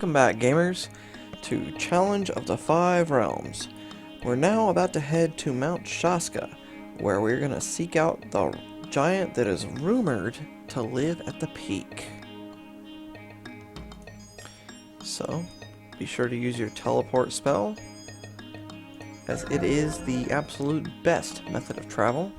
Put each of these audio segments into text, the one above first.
Welcome back, gamers, to Challenge of the Five Realms. We're now about to head to Mount Shaska, where we're going to seek out the giant that is rumored to live at the peak. So, be sure to use your teleport spell, as it is the absolute best method of travel.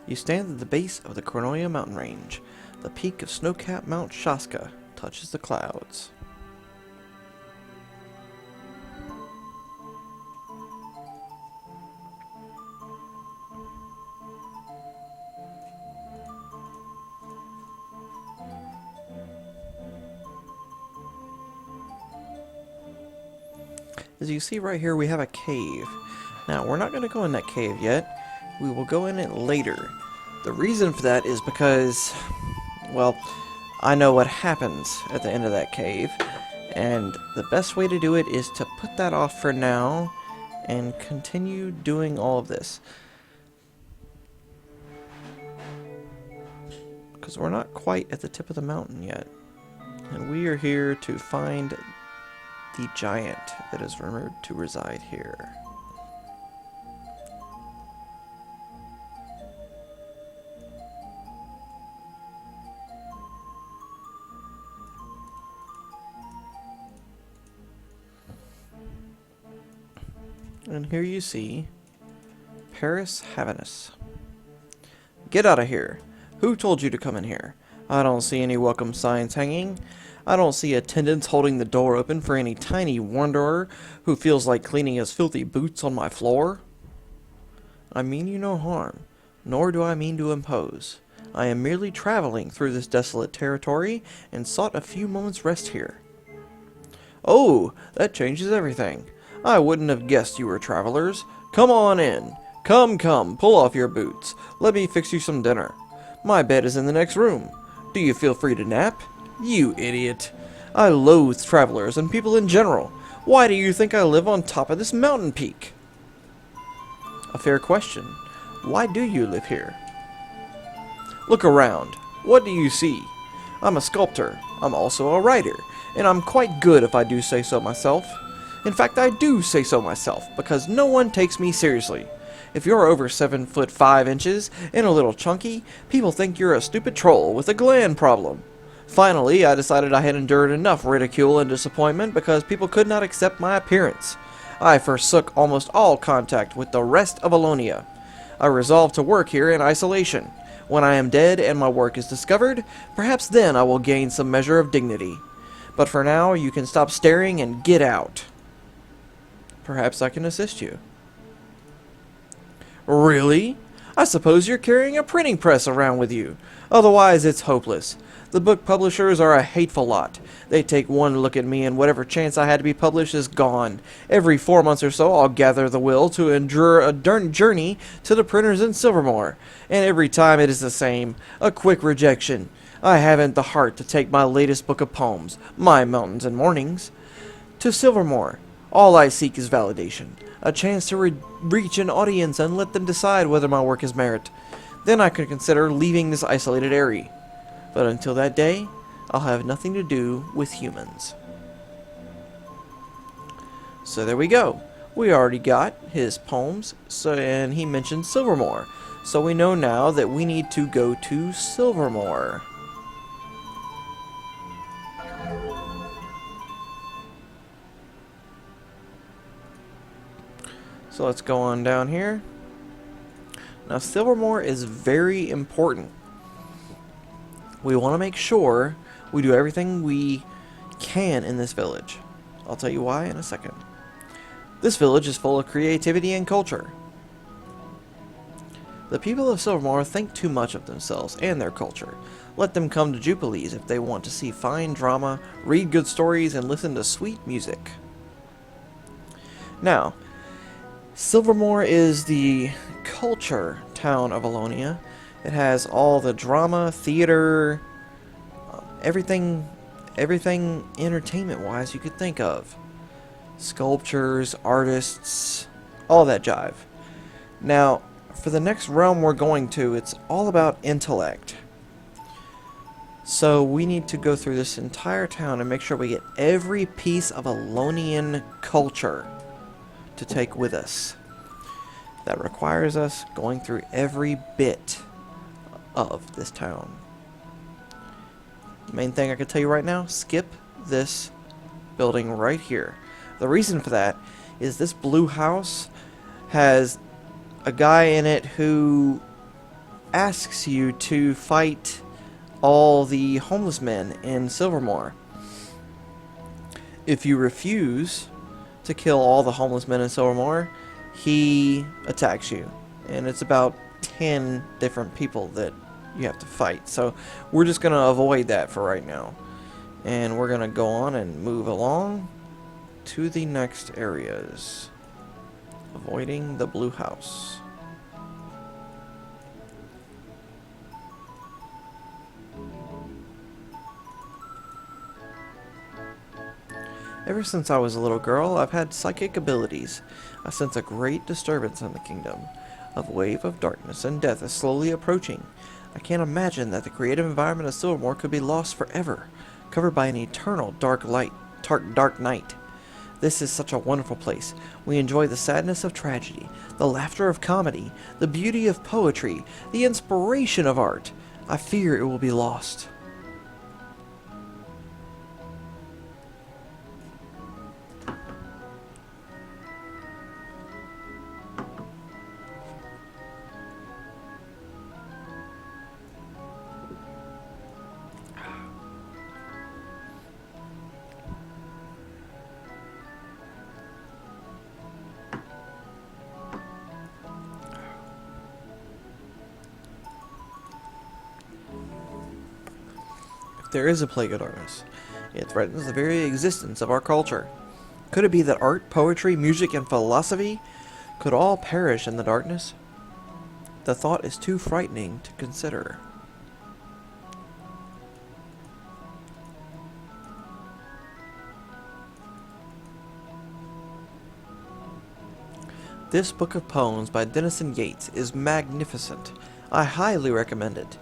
You stand at the base of the Kronoia mountain range. The peak of snow-capped Mount Shaska touches the clouds. As you see right here, we have a cave. Now, we're not going to go in that cave yet. We will go in it later. The reason for that is because, well, I know what happens at the end of that cave, and the best way to do it is to put that off for now and continue doing all of this. Because we're not quite at the tip of the mountain yet, and we are here to find the giant that is rumored to reside here. And here you see Paris Havanus. Get out of here. Who told you to come in here? I don't see any welcome signs hanging. I don't see attendants holding the door open for any tiny wanderer who feels like cleaning his filthy boots on my floor. I mean you no harm, nor do I mean to impose. I am merely traveling through this desolate territory and sought a few moments' rest here. Oh, that changes everything. I wouldn't have guessed you were travelers. Come on in. Come, pull off your boots. Let me fix you some dinner. My bed is in the next room. Do you feel free to nap? You idiot. I loathe travelers and people in general. Why do you think I live on top of this mountain peak? A fair question. Why do you live here? Look around. What do you see? I'm a sculptor. I'm also a writer, and I'm quite good if I do say so myself. In fact, I do say so myself, because no one takes me seriously. If you're over 7 foot 5 inches and a little chunky, people think you're a stupid troll with a gland problem. Finally, I decided I had endured enough ridicule and disappointment because people could not accept my appearance. I forsook almost all contact with the rest of Alonia. I resolved to work here in isolation. When I am dead and my work is discovered, perhaps then I will gain some measure of dignity. But for now, you can stop staring and get out. Perhaps I can assist you. Really? I suppose you're carrying a printing press around with you. Otherwise, it's hopeless. The book publishers are a hateful lot. They take one look at me and whatever chance I had to be published is gone. Every 4 months or so, I'll gather the will to endure a journey to the printers in Silvermoor. And every time it is the same. A quick rejection. I haven't the heart to take my latest book of poems, My Mountains and Mornings, to Silvermoor. All I seek is validation, a chance to reach an audience and let them decide whether my work is merit. Then I could consider leaving this isolated area. But until that day, I'll have nothing to do with humans. So there we go. We already got his poems, and he mentioned Silvermoor. So we know now that we need to go to Silvermoor. So let's go on down here. Now Silvermoor is very important. We want to make sure we do everything we can in this village. I'll tell you why in a second. This village is full of creativity and culture. The people of Silvermoor think too much of themselves and their culture. Let them come to Jubilees if they want to see fine drama, read good stories, and listen to sweet music. Now, Silvermoor is the culture town of Alonia. It has all the drama, theater, everything entertainment-wise you could think of. Sculptures, artists, all that jive. Now, for the next realm we're going to, it's all about intellect. So we need to go through this entire town and make sure we get every piece of Alonian culture to take with us. That requires us going through every bit of this town. Main thing I can tell you right now, skip this building right here. The reason for that is this blue house has a guy in it who asks you to fight all the homeless men in Silvermoor. If you refuse to kill all the homeless men in Silvermoor, he attacks you. And it's about 10 different people that you have to fight. So we're just going to avoid that for right now. And we're going to go on and move along to the next areas. Avoiding the blue house. Ever since I was a little girl, I've had psychic abilities. I sense a great disturbance in the kingdom. A wave of darkness and death is slowly approaching. I can't imagine that the creative environment of Silvermoor could be lost forever, covered by an eternal dark night. This is such a wonderful place. We enjoy the sadness of tragedy, the laughter of comedy, the beauty of poetry, the inspiration of art. I fear it will be lost. There is a plague of darkness. It threatens the very existence of our culture. Could it be that art, poetry, music, and philosophy could all perish in the darkness? The thought is too frightening to consider. This book of poems by Denison Yates is magnificent. I highly recommend it.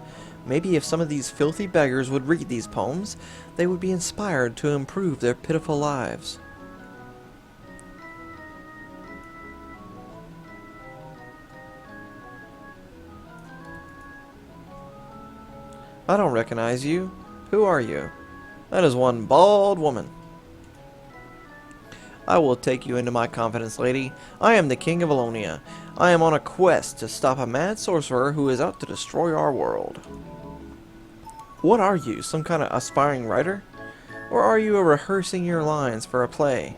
Maybe if some of these filthy beggars would read these poems, they would be inspired to improve their pitiful lives. I don't recognize you. Who are you? That is one bald woman. I will take you into my confidence, lady. I am the King of Alonia. I am on a quest to stop a mad sorcerer who is out to destroy our world. What are you, some kind of aspiring writer? Or are you rehearsing your lines for a play?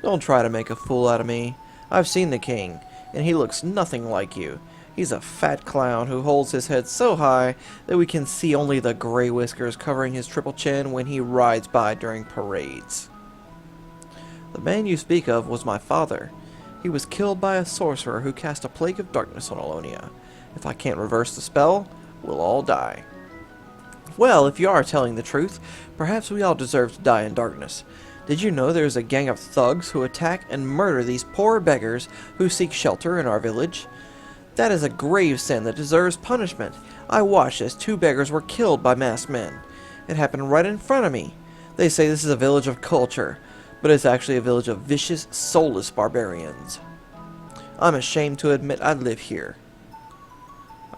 Don't try to make a fool out of me. I've seen the king, and he looks nothing like you. He's a fat clown who holds his head so high that we can see only the gray whiskers covering his triple chin when he rides by during parades. The man you speak of was my father. He was killed by a sorcerer who cast a plague of darkness on Alonia. If I can't reverse the spell, we'll all die. Well, if you are telling the truth, perhaps we all deserve to die in darkness. Did you know there is a gang of thugs who attack and murder these poor beggars who seek shelter in our village? That is a grave sin that deserves punishment. I watched as 2 beggars were killed by masked men. It happened right in front of me. They say this is a village of culture, but it's actually a village of vicious, soulless barbarians. I'm ashamed to admit I live here.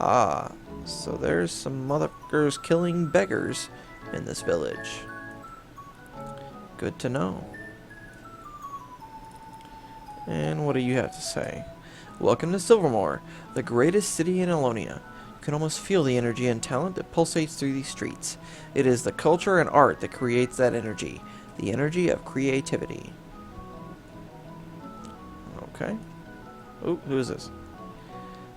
Ah, so there's some motherfuckers killing beggars in this village. Good to know. And what do you have to say? Welcome to Silvermoor, the greatest city in Alonia. You can almost feel the energy and talent that pulsates through these streets. It is the culture and art that creates that energy. The energy of creativity. Okay. Oh, who is this?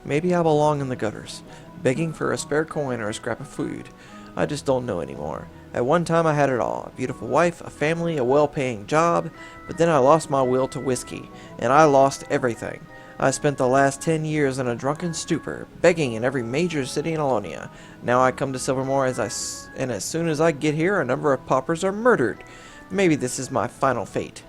Maybe I belong in the gutters, begging for a spare coin or a scrap of food. I just don't know anymore. At one time I had it all. A beautiful wife, a family, a well-paying job, but then I lost my will to whiskey, and I lost everything. I spent the last 10 years in a drunken stupor, begging in every major city in Alonia. Now I come to Silvermoor and as soon as I get here, a number of paupers are murdered. Maybe this is my final fate.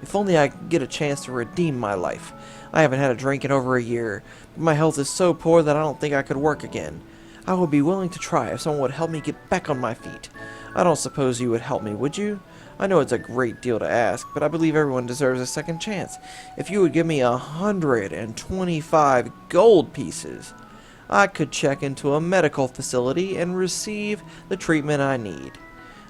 If only I could get a chance to redeem my life. I haven't had a drink in over a year, but my health is so poor that I don't think I could work again. I would be willing to try if someone would help me get back on my feet. I don't suppose you would help me, would you? I know it's a great deal to ask, but I believe everyone deserves a second chance. If you would give me 125 gold pieces, I could check into a medical facility and receive the treatment I need.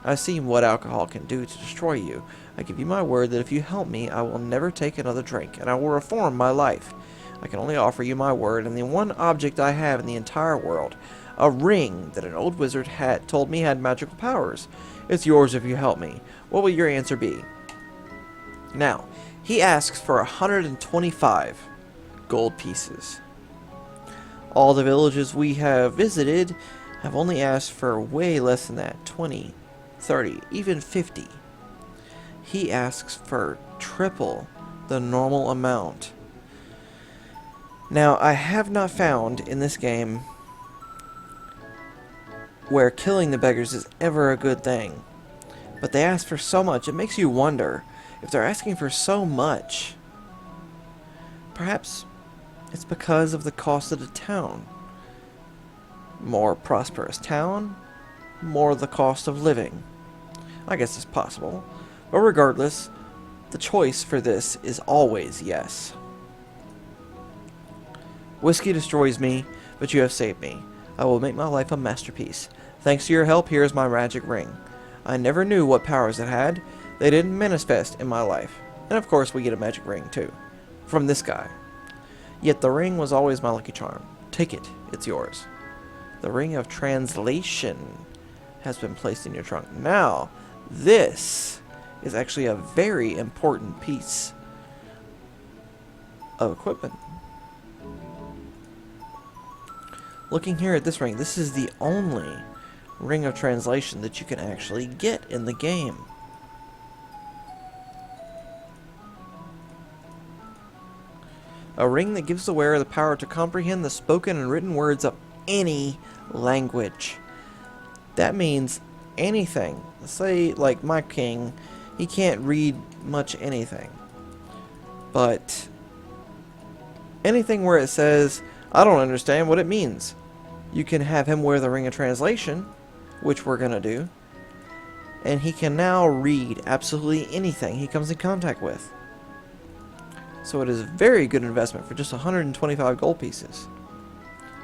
I've seen what alcohol can do to destroy you. I give you my word that if you help me, I will never take another drink, and I will reform my life. I can only offer you my word and the one object I have in the entire world, a ring that an old wizard had told me had magical powers. It's yours if you help me. What will your answer be? Now, he asks for 125 gold pieces. All the villages we have visited have only asked for way less than that, 20, 30, even 50. He asks for triple the normal amount. Now, I have not found in this game where killing the beggars is ever a good thing. But they ask for so much, it makes you wonder if they're asking for so much. Perhaps it's because of the cost of the town. More prosperous town, more the cost of living. I guess it's possible. But regardless, the choice for this is always yes. Whiskey destroys me, but you have saved me. I will make my life a masterpiece. Thanks to your help, here is my magic ring. I never knew what powers it had. They didn't manifest in my life. And of course we get a magic ring too. From this guy. Yet the ring was always my lucky charm. Take it. It's yours. The ring of translation has been placed in your trunk. Now, this is actually a very important piece of equipment. Looking here at this ring, this is the only ring of translation that you can actually get in the game. A ring that gives the wearer the power to comprehend the spoken and written words of any language. That means anything. Say, like my king, he can't read much anything. But anything where it says, I don't understand what it means, you can have him wear the ring of translation, which we're going to do, and he can now read absolutely anything he comes in contact with. So it is a very good investment for just 125 gold pieces.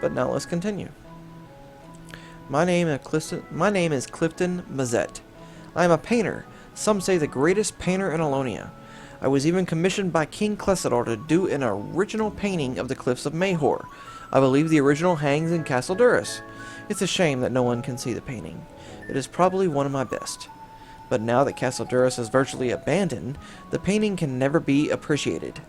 But now let's continue. My name is Clifton Mazette. I am a painter. Some say the greatest painter in Alonia. I was even commissioned by King Clessidor to do an original painting of the Cliffs of Mahor. I believe the original hangs in Castle Duras. It's a shame that no one can see the painting. It is probably one of my best. But now that Castle Duras is virtually abandoned, the painting can never be appreciated.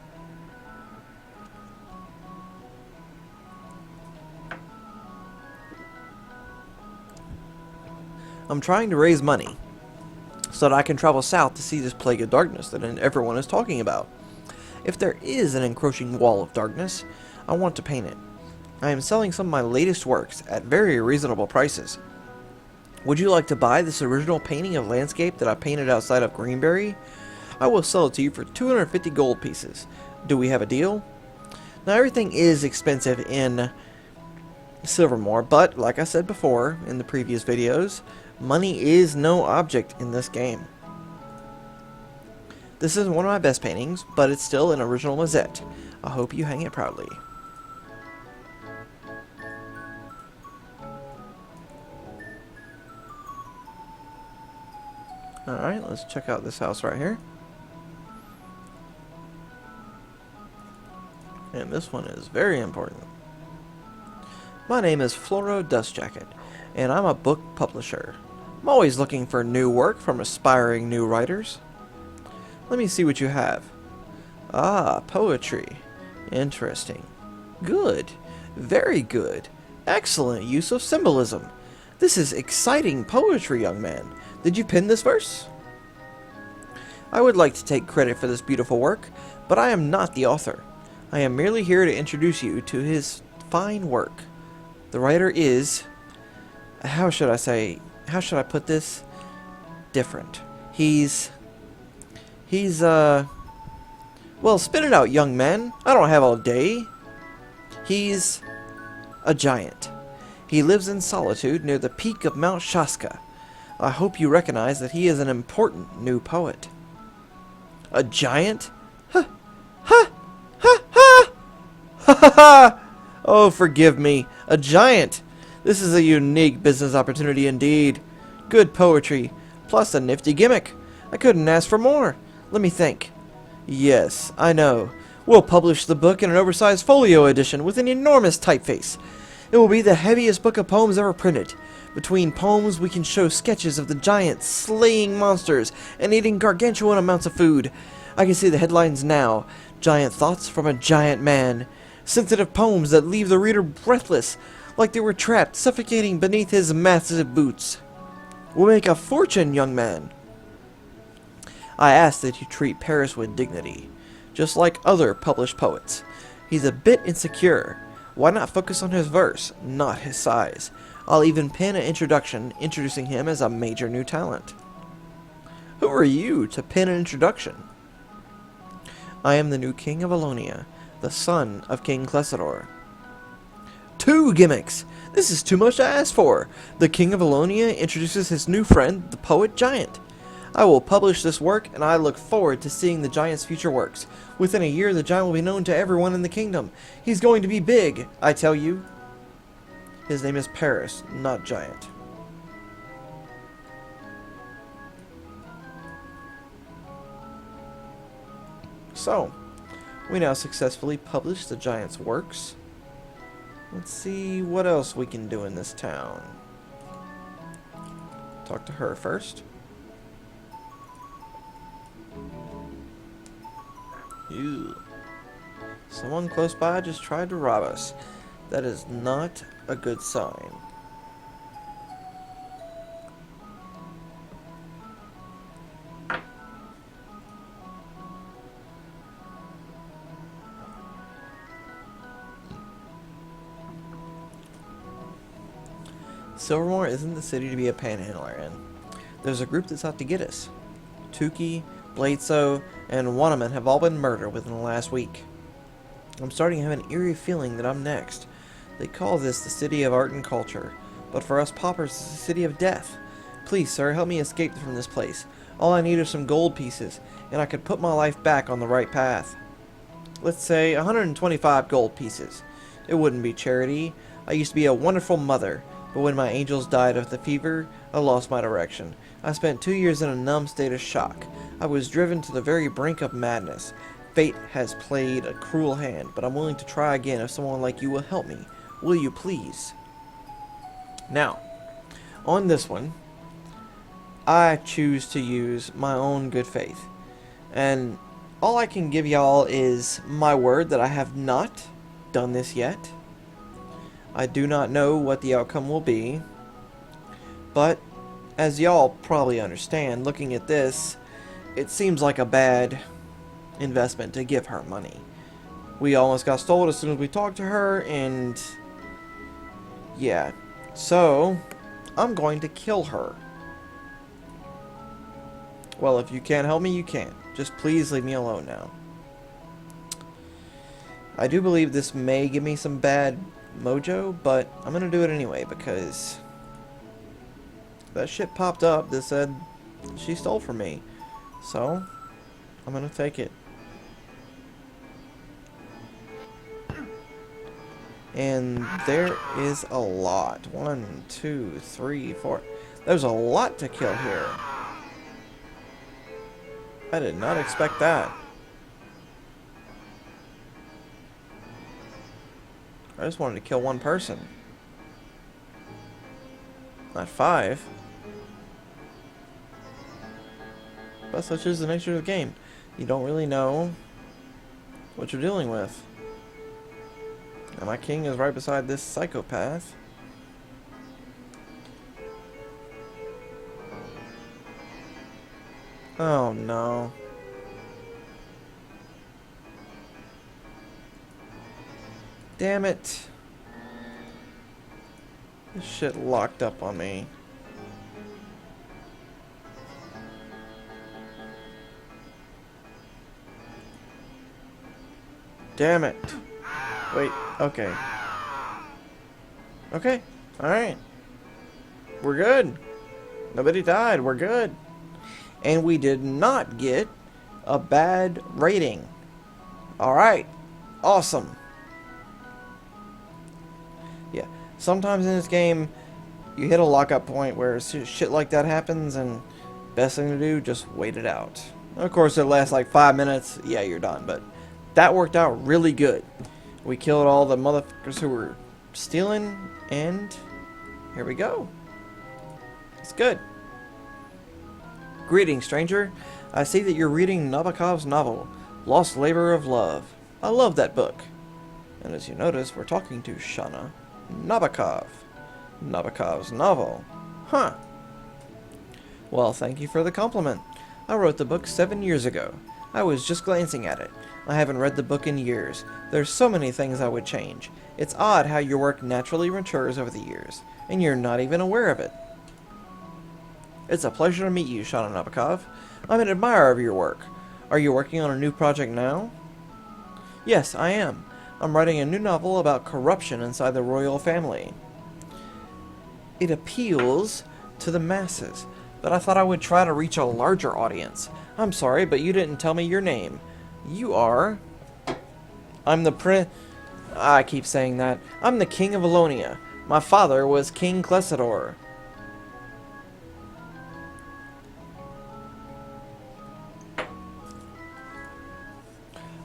I'm trying to raise money so that I can travel south to see this plague of darkness that everyone is talking about. If there is an encroaching wall of darkness, I want to paint it. I am selling some of my latest works at very reasonable prices. Would you like to buy this original painting of landscape that I painted outside of Greenberry? I will sell it to you for 250 gold pieces. Do we have a deal? Now everything is expensive in Silvermoor, but like I said before in the previous videos, money is no object in this game. This isn't one of my best paintings, but it's still an original Mazette. I hope you hang it proudly. Alright, let's check out this house right here. And this one is very important. My name is Floro Dustjacket, and I'm a book publisher. I'm always looking for new work from aspiring new writers. Let me see what you have. Ah, poetry. Interesting. Good. Very good. Excellent use of symbolism. This is exciting poetry, young man. Did you pen this verse? I would like to take credit for this beautiful work, but I am not the author. I am merely here to introduce you to his fine work. The writer is, how should I put this? Different. He's Well, spit it out, young man. I don't have all day. He's a giant. He lives in solitude near the peak of Mount Shaska. I hope you recognize that he is an important new poet. A giant? Ha! Ha! Ha! Ha! Ha ha ha! Oh, forgive me. A giant! This is a unique business opportunity indeed. Good poetry, plus a nifty gimmick. I couldn't ask for more. Let me think. Yes, I know. We'll publish the book in an oversized folio edition with an enormous typeface. It will be the heaviest book of poems ever printed. Between poems, we can show sketches of the giants slaying monsters and eating gargantuan amounts of food. I can see the headlines now. Giant thoughts from a giant man. Sensitive poems that leave the reader breathless, like they were trapped, suffocating beneath his massive boots. We'll make a fortune, young man. I ask that you treat Paris with dignity, just like other published poets. He's a bit insecure. Why not focus on his verse, not his size? I'll even pen an introduction introducing him as a major new talent. Who are you to pen an introduction? I am the new king of Alonia, the son of King Clesador. 2 gimmicks! This is too much to ask for! The king of Alonia introduces his new friend, the poet giant. I will publish this work, and I look forward to seeing the giant's future works. Within a year, the giant will be known to everyone in the kingdom. He's going to be big, I tell you. His name is Paris, not Giant. So, we now successfully published the giant's works. Let's see what else we can do in this town. Talk to her first. Ew. Someone close by just tried to rob us. That is not a good sign. Silvermoor isn't the city to be a panhandler in. There's a group that's out to get us. Tukey, Bledsoe, and Wannaman have all been murdered within the last week. I'm starting to have an eerie feeling that I'm next. They call this the city of art and culture, but for us paupers it's the city of death. Please, sir, help me escape from this place. All I need are some gold pieces, and I could put my life back on the right path. Let's say 125 gold pieces. It wouldn't be charity. I used to be a wonderful mother, but when my angels died of the fever, I lost my direction. I spent 2 years in a numb state of shock. I was driven to the very brink of madness. Fate has played a cruel hand, but I'm willing to try again if someone like you will help me. Will you please? Now, on this one, I choose to use my own good faith. And all I can give y'all is my word that I have not done this yet. I do not know what the outcome will be, but as y'all probably understand, looking at this, it seems like a bad investment to give her money. We almost got stolen as soon as we talked to her, and yeah, so I'm going to kill her. Well, if you can't help me, you can't. Just please leave me alone now. I do believe this may give me some bad mojo, but I'm gonna do it anyway because that shit popped up that said she stole from me, so I'm gonna take it. And there is a lot. 1, 2, 3, 4. There's a lot to kill here. I did not expect that. I just wanted to kill one person. Not 5. But such is the nature of the game. You don't really know what you're dealing with. And my king is right beside this psychopath. Oh no. Damn it. This shit locked up on me. Damn it. Wait, okay. Okay, alright. We're good. Nobody died, we're good. And we did not get a bad rating. Alright, awesome. Yeah, sometimes in this game, you hit a lockup point where shit like that happens, and best thing to do, just wait it out. Of course, it lasts like 5 minutes, yeah, you're done, but that worked out really good. We killed all the motherfuckers who were stealing, and here we go. It's good. Greetings, stranger. I see that you're reading Nabokov's novel, Lost Labor of Love. I love that book. And as you notice, we're talking to Shana Nabokov. Nabokov's novel. Huh. Well, thank you for the compliment. I wrote the book 7 years ago. I was just glancing at it. I haven't read the book in years. There's so many things I would change. It's odd how your work naturally matures over the years, and you're not even aware of it. It's a pleasure to meet you, Shana Nabokov. I'm an admirer of your work. Are you working on a new project now? Yes, I am. I'm writing a new novel about corruption inside the royal family. It appeals to the masses, but I thought I would try to reach a larger audience. I'm sorry, but you didn't tell me your name. You are... I'm the I keep saying that. I'm the King of Alonia. My father was King Clesador.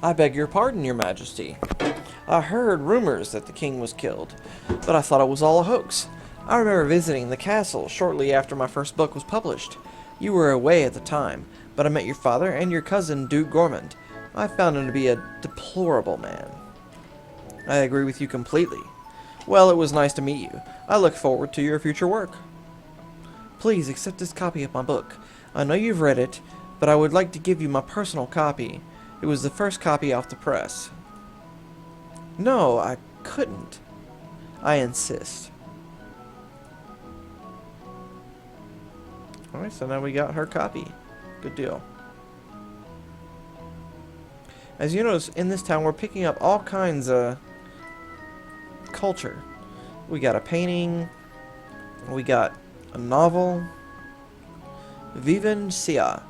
I beg your pardon, your majesty. I heard rumors that the king was killed, but I thought it was all a hoax. I remember visiting the castle shortly after my first book was published. You were away at the time, but I met your father and your cousin, Duke Gormand. I found him to be a deplorable man. I agree with you completely. Well, it was nice to meet you. I look forward to your future work. Please accept this copy of my book. I know you've read it, but I would like to give you my personal copy. It was the first copy off the press. No, I couldn't. I insist. Alright, so now we got her copy. Good deal. As you notice, in this town we're picking up all kinds of culture. We got a painting. We got a novel. Viven Sia.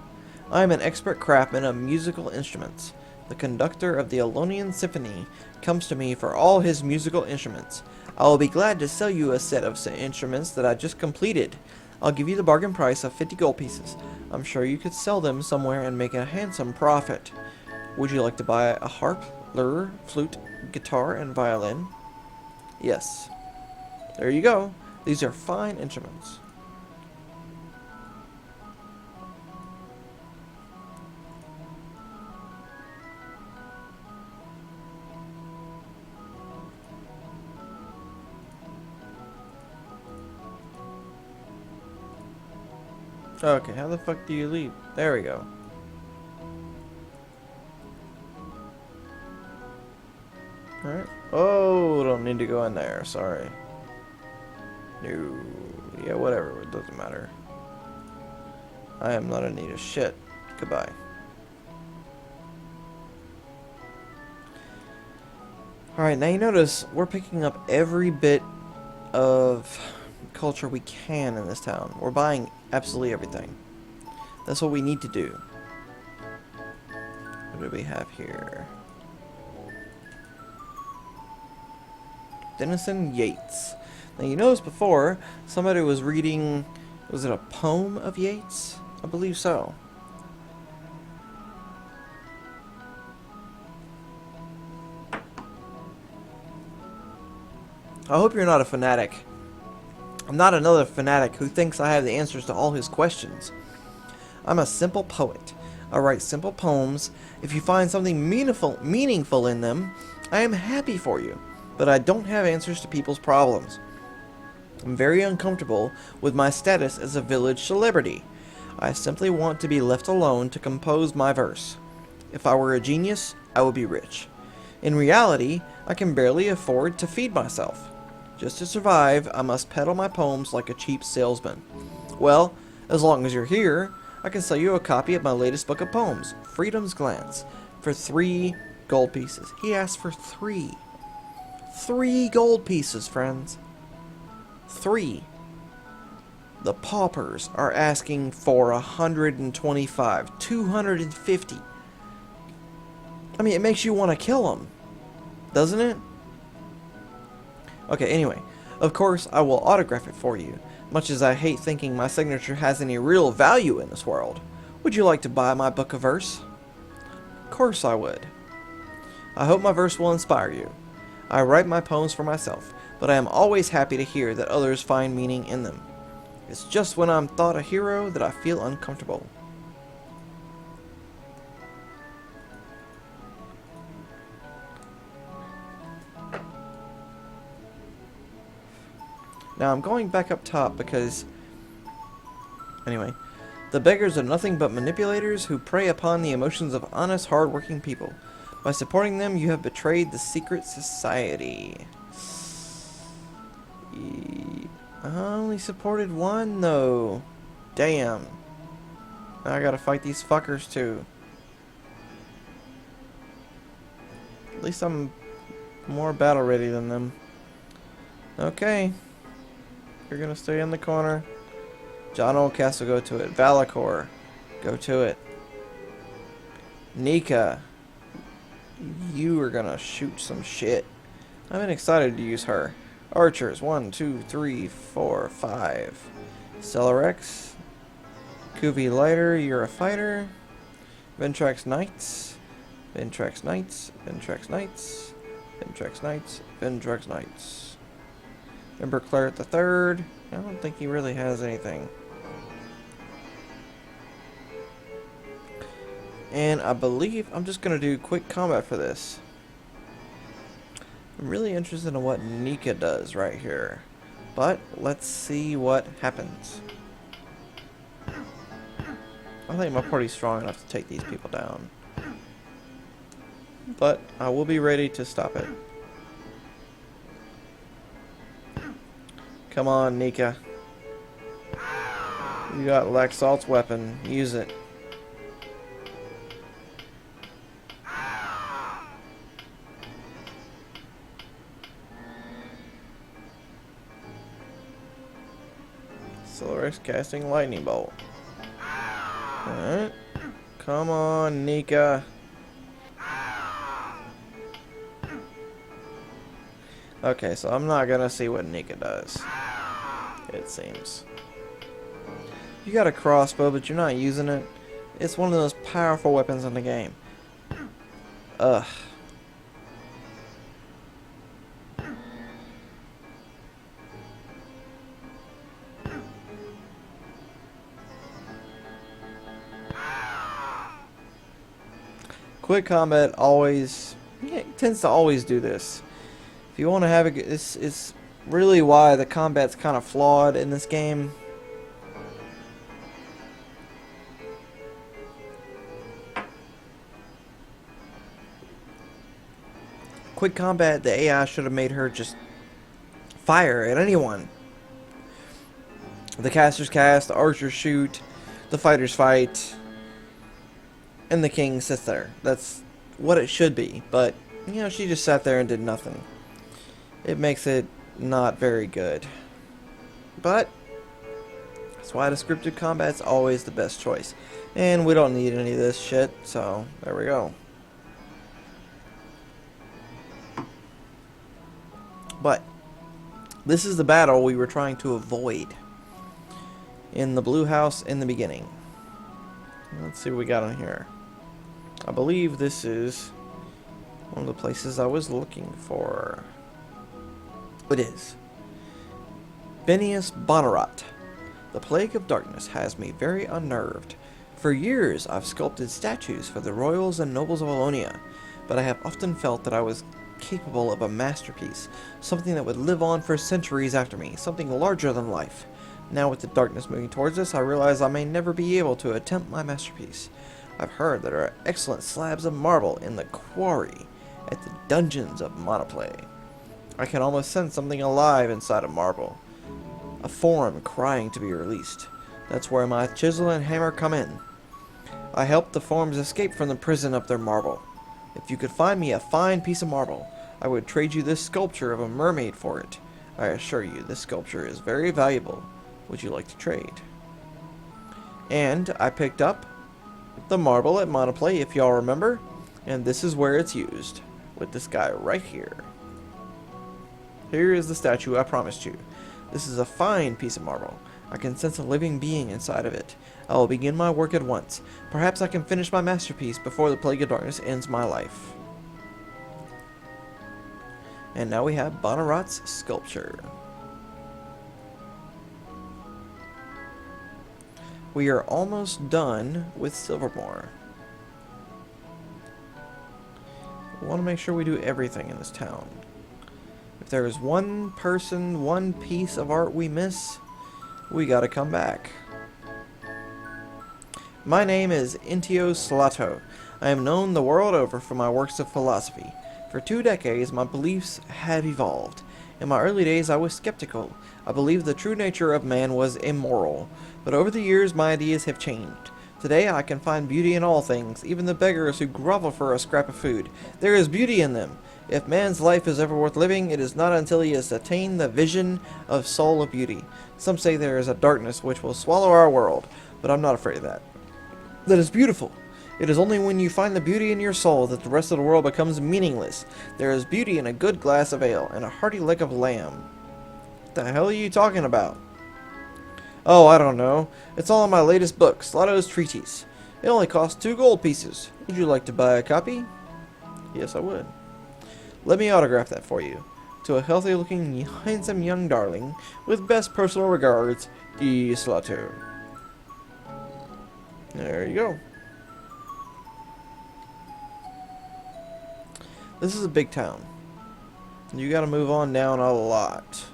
I am an expert craftsman of musical instruments. The conductor of the Alonian Symphony comes to me for all his musical instruments. I will be glad to sell you a set of instruments that I just completed. I'll give you the bargain price of 50 gold pieces. I'm sure you could sell them somewhere and make a handsome profit. Would you like to buy a harp, lyre, flute, guitar, and violin? Yes. There you go. These are fine instruments. Okay, how the fuck do you leave? There we go. Alright. Oh, don't need to go in there. Sorry. No. Yeah, whatever. It doesn't matter. I am not in need of shit. Goodbye. Alright, now you notice we're picking up every bit of culture we can in this town. We're buying absolutely everything. That's what we need to do. What do we have here? Denison Yates. Now you noticed before somebody was reading, was it a poem of Yates? I believe so. I hope you're not a fanatic. I'm not another fanatic who thinks I have the answers to all his questions. I'm a simple poet. I write simple poems. If you find something meaningful in them, I am happy for you. But I don't have answers to people's problems. I'm very uncomfortable with my status as a village celebrity. I simply want to be left alone to compose my verse. If I were a genius, I would be rich. In reality, I can barely afford to feed myself. Just to survive, I must peddle my poems like a cheap salesman. Well, as long as you're here, I can sell you a copy of my latest book of poems, Freedom's Glance, for 3 gold pieces. He asked for 3. 3 gold pieces, friends. 3. The paupers are asking for 125, 250. I mean, it makes you want to kill them, doesn't it? Okay, anyway. Of course, I will autograph it for you, much as I hate thinking my signature has any real value in this world. Would you like to buy my book of verse? Of course I would. I hope my verse will inspire you. I write my poems for myself, but I am always happy to hear that others find meaning in them. It's just when I'm thought a hero that I feel uncomfortable. Now I'm going back up top because... Anyway. The beggars are nothing but manipulators who prey upon the emotions of honest, hard-working people. By supporting them, you have betrayed the secret society. I only supported one, though. Damn. Now I gotta fight these fuckers, too. At least I'm more battle-ready than them. Okay. You're gonna stay in the corner. John Oldcastle, go to it. Valakor, go to it. Nika, you are gonna shoot some shit. I've been excited to use her. Archers, 1, 2, 3, 4, 5. Celerex, Kuvi Lighter, you're a fighter. Ventrax Knights, Ventrax Knights, Ventrax Knights, Ventrax Knights, Ventrax Knights. Emperor Claret the Third. I don't think he really has anything. And I believe I'm just going to do quick combat for this. I'm really interested in what Nika does right here. But let's see what happens. I think my party's strong enough to take these people down. But I will be ready to stop it. Come on, Nika. You got Laxalt's weapon. Use it. Silvermoor casting lightning bolt. Alright. Come on, Nika. Okay, so I'm not gonna see what Nika does. It seems. You got a crossbow, but you're not using it. It's one of the most powerful weapons in the game. Ugh. Quick combat always tends to always do this. If you want to have it's really why the combat's kind of flawed in this game. Quick combat, the AI should have made her just fire at anyone. The casters cast, the archers shoot, the fighters fight, and the king sits there. That's what it should be, but you know, she just sat there and did nothing. It makes it not very good. But that's why the scripted combat's always the best choice. And we don't need any of this shit, so there we go. But this is the battle we were trying to avoid in the blue house in the beginning. Let's see what we got on here. I believe this is one of the places I was looking for. It is. Benius Bonnerat. The plague of darkness has me very unnerved. For years I've sculpted statues for the royals and nobles of Alonia, but I have often felt that I was capable of a masterpiece, something that would live on for centuries after me, something larger than life. Now with the darkness moving towards us, I realize I may never be able to attempt my masterpiece. I've heard that there are excellent slabs of marble in the quarry at the dungeons of Monoplay. I can almost sense something alive inside of marble. A form crying to be released. That's where my chisel and hammer come in. I help the forms escape from the prison of their marble. If you could find me a fine piece of marble, I would trade you this sculpture of a mermaid for it. I assure you, this sculpture is very valuable. Would you like to trade? And I picked up the marble at Monoplay, if y'all remember, and this is where it's used, with this guy right here. Here is the statue I promised you. This is a fine piece of marble. I can sense a living being inside of it. I will begin my work at once. Perhaps I can finish my masterpiece before the Plague of Darkness ends my life. And now we have Bonnerat's sculpture. We are almost done with Silvermoor. We want to make sure we do everything in this town. If there is one person, one piece of art we miss, we gotta come back. My name is Intio Slato. I am known the world over for my works of philosophy. For 2 decades, my beliefs have evolved. In my early days, I was skeptical. I believed the true nature of man was immoral. But over the years, my ideas have changed. Today, I can find beauty in all things, even the beggars who grovel for a scrap of food. There is beauty in them. If man's life is ever worth living, it is not until he has attained the vision of soul of beauty. Some say there is a darkness which will swallow our world, but I'm not afraid of that. That is beautiful. It is only when you find the beauty in your soul that the rest of the world becomes meaningless. There is beauty in a good glass of ale and a hearty leg of lamb. What the hell are you talking about? Oh, I don't know. It's all in my latest book, Slato's Treatise. It only costs 2 gold pieces. Would you like to buy a copy? Yes, I would. Let me autograph that for you. To a healthy-looking, handsome young darling, with best personal regards, E. Slato. There you go. This is a big town. You gotta move on down a lot.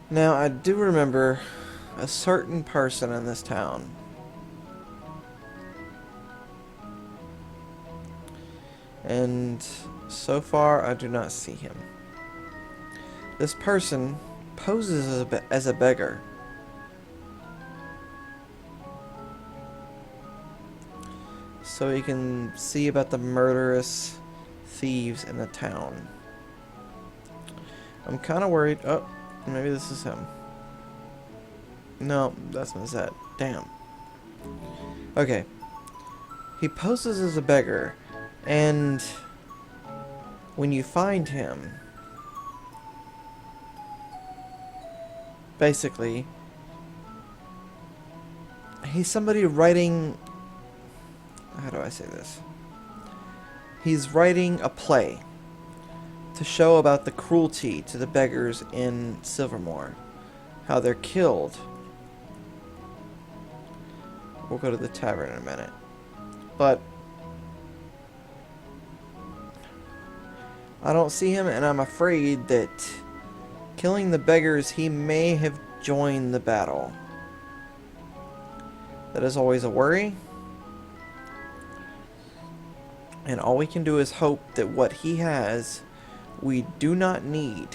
Now, I do remember a certain person in this town. And so far, I do not see him. This person poses as a beggar. So he can see about the murderous thieves in the town. I'm kind of worried. Oh, maybe this is him. No, that's Mazette. Damn. Okay. He poses as a beggar, and when you find him, basically, he's somebody writing... How do I say this? He's writing a play to show about the cruelty to the beggars in Silvermoor. How they're killed. We'll go to the tavern in a minute. But I don't see him, and I'm afraid that killing the beggars, he may have joined the battle. That is always a worry. And all we can do is hope that what he has, we do not need.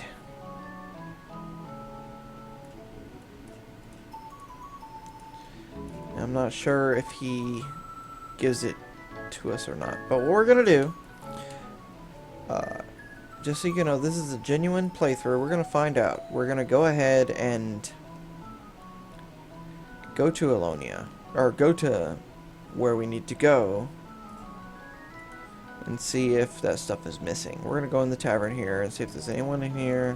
I'm not sure if he gives it to us or not. But what we're going to do, just so you know, this is a genuine playthrough. We're going to find out. We're going to go ahead and go to Alonia. Or go to where we need to go. And see if that stuff is missing. We're going to go in the tavern here and see if there's anyone in here.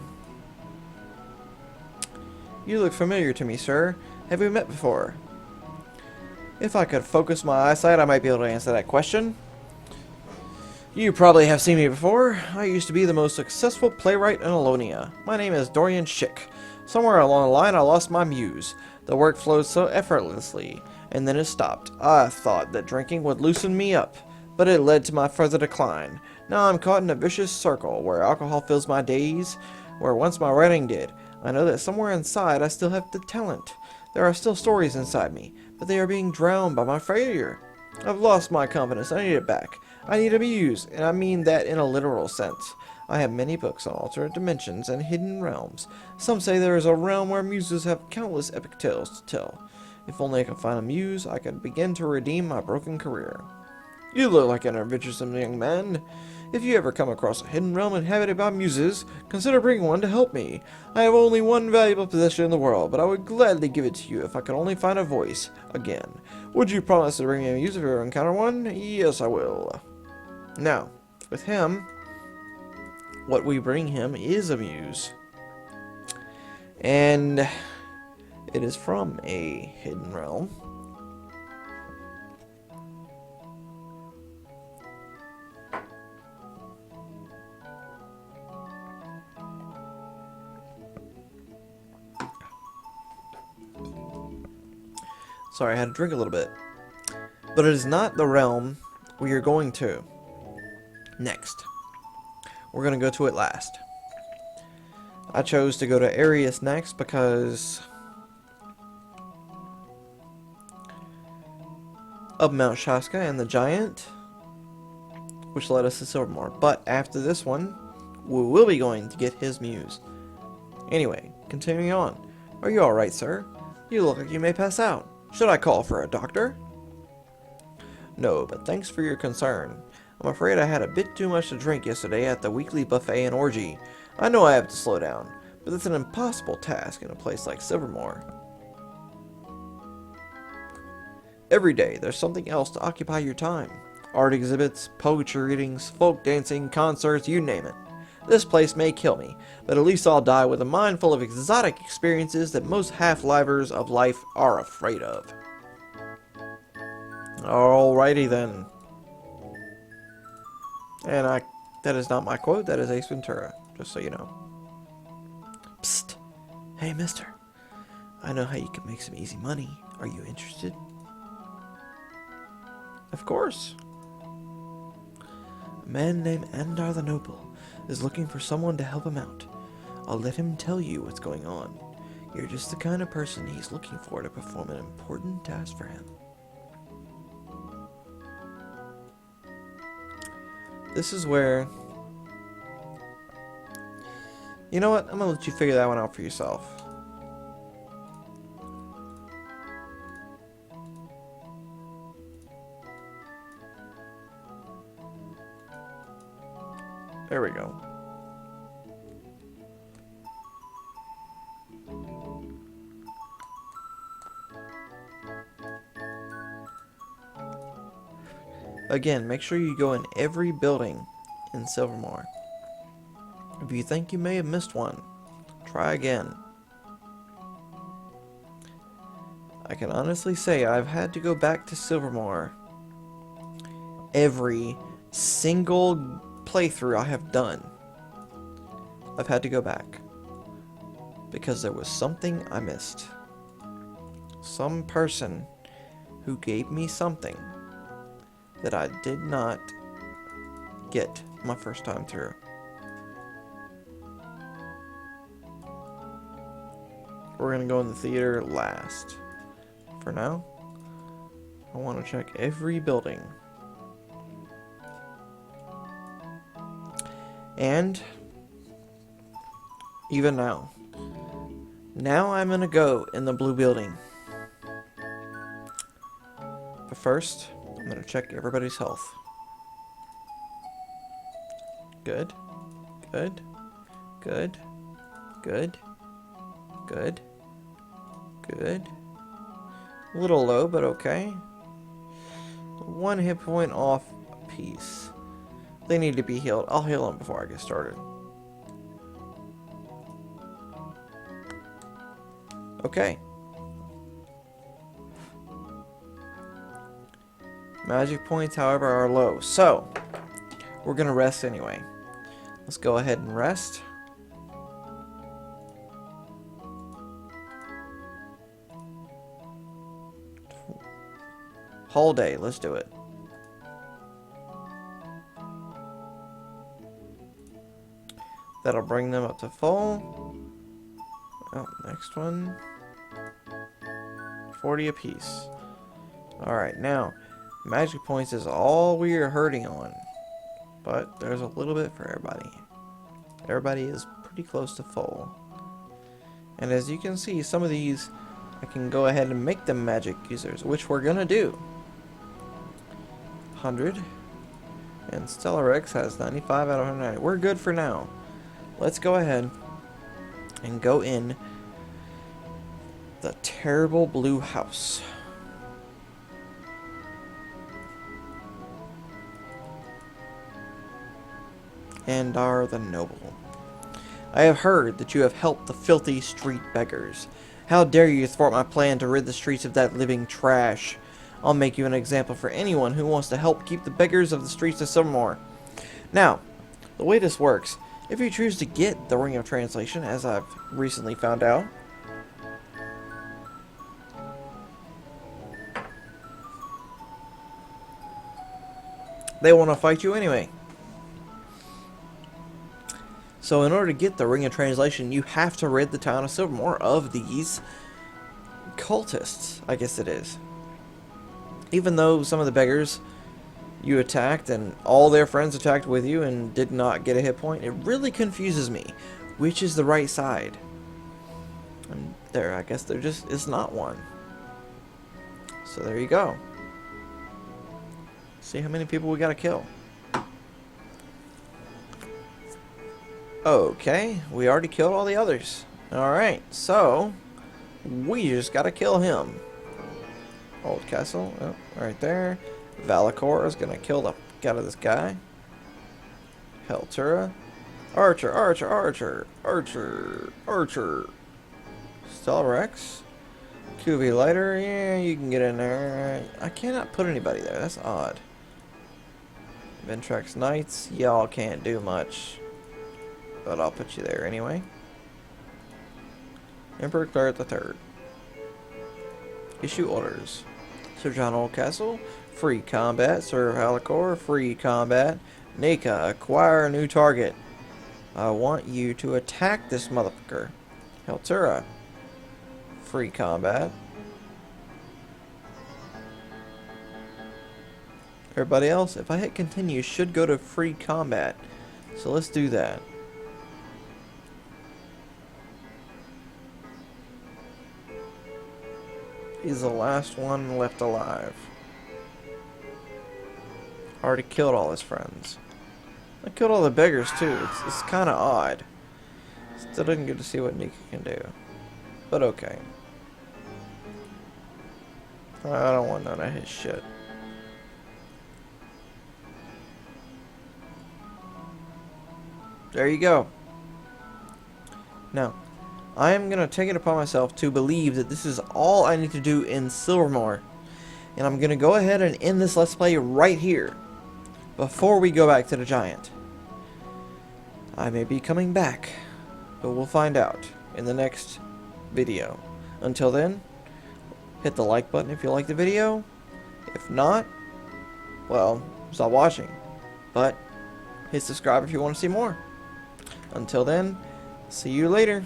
You look familiar to me, sir. Have we met before? If I could focus my eyesight, I might be able to answer that question. You probably have seen me before. I used to be the most successful playwright in Alonia. My name is Dorian Schick. Somewhere along the line, I lost my muse. The work flowed so effortlessly, and then it stopped. I thought that drinking would loosen me up, but it led to my further decline. Now I'm caught in a vicious circle where alcohol fills my days, where once my writing did. I know that somewhere inside I still have the talent. There are still stories inside me, but they are being drowned by my failure. I've lost my confidence. I need it back. I need a muse, and I mean that in a literal sense. I have many books on alternate dimensions and hidden realms. Some say there is a realm where muses have countless epic tales to tell. If only I could find a muse, I could begin to redeem my broken career. You look like an adventuresome young man. If you ever come across a hidden realm inhabited by muses, consider bringing one to help me. I have only one valuable possession in the world, but I would gladly give it to you if I could only find a voice again. Would you promise to bring me a muse if you ever encounter one? Yes, I will. Now, with him, what we bring him is a muse. And it is from a hidden realm. Sorry, I had to drink a little bit. But it is not the realm we are going to next. We're going to go to it last. I chose to go to Arius next because of Mount Shaska and the Giant, which led us to Silvermoor. But after this one, we will be going to get his muse. Anyway, continuing on. Are you alright, sir? You look like you may pass out. Should I call for a doctor? No, but thanks for your concern. I'm afraid I had a bit too much to drink yesterday at the weekly buffet and orgy. I know I have to slow down, but it's an impossible task in a place like Silvermoor. Every day, there's something else to occupy your time. Art exhibits, poetry readings, folk dancing, concerts, you name it. This place may kill me, but at least I'll die with a mind full of exotic experiences that most half-livers of life are afraid of. Alrighty then. And that is not my quote, that is Ace Ventura, just so you know. Psst. Hey, mister. I know how you can make some easy money. Are you interested? Of course. A man named Andar the Noble is looking for someone to help him out. I'll let him tell you what's going on. You're just the kind of person he's looking for to perform an important task for him. This is where... You know what? I'm gonna let you figure that one out for yourself. There we go. Again, make sure you go in every building in Silvermoor. If you think you may have missed one, try again. I can honestly say I've had to go back to Silvermoor every single playthrough I have done. I've had to go back because there was something I missed. Some person who gave me something that I did not get my first time through. We're gonna go in the theater last. For now, I want to check every building. And even now. Now I'm gonna go in the blue building. But first, I'm gonna check everybody's health. Good. Good. Good. Good. Good. Good. A little low, but okay. 1 hit point off a piece. They need to be healed. I'll heal them before I get started. Okay. Magic points, however, are low. So, we're going to rest anyway. Let's go ahead and rest. Whole day. Let's do it. That'll bring them up to full. Oh, next one. 40 apiece. Alright, now, magic points is all we are hurting on. But there's a little bit for everybody. Everybody is pretty close to full. And as you can see, some of these I can go ahead and make them magic users, which we're gonna do. 100. And Stellar X has 95 out of 190. We're good for now. Let's go ahead and go in the terrible blue house. Andar the Noble. I have heard that you have helped the filthy street beggars. How dare you thwart my plan to rid the streets of that living trash? I'll make you an example for anyone who wants to help keep the beggars of the streets of Silvermoor. Now, the way this works, if you choose to get the Ring of Translation, as I've recently found out, they want to fight you anyway. So in order to get the Ring of Translation, you have to rid the town of Silvermoor of these cultists, I guess it is. Even though some of the beggars you attacked and all their friends attacked with you and did not get a hit point, it really confuses me which is the right side. And there, I guess there just is not one. So there you go. See how many people we gotta kill. Okay, we already killed all the others. Alright, so we just gotta kill him. Old Castle, oh, right there. Valakor is gonna kill the fuck out of this guy. Heltura. Archer, Archer, Archer, Archer, Archer. Stelrex. QV Lighter, yeah, you can get in there. I cannot put anybody there, that's odd. Ventrax Knights, y'all can't do much. But I'll put you there anyway. Emperor Claret III. Issue orders. Sir John Oldcastle, free combat. Sir Halakor, free combat. Nika, acquire a new target. I want you to attack this motherfucker. Heltura, free combat. Everybody else, if I hit continue, should go to free combat. So let's do that. He's the last one left alive. Already killed all his friends. I killed all the beggars too. It's kind of odd. Still didn't get to see what Nika can do. But okay. I don't want none of his shit. There you go. Now, I am going to take it upon myself to believe that this is all I need to do in Silvermoor. And I'm going to go ahead and end this Let's Play right here. Before we go back to the Giant. I may be coming back. But we'll find out in the next video. Until then, hit the like button if you like the video. If not, well, stop watching. But hit subscribe if you want to see more. Until then, see you later.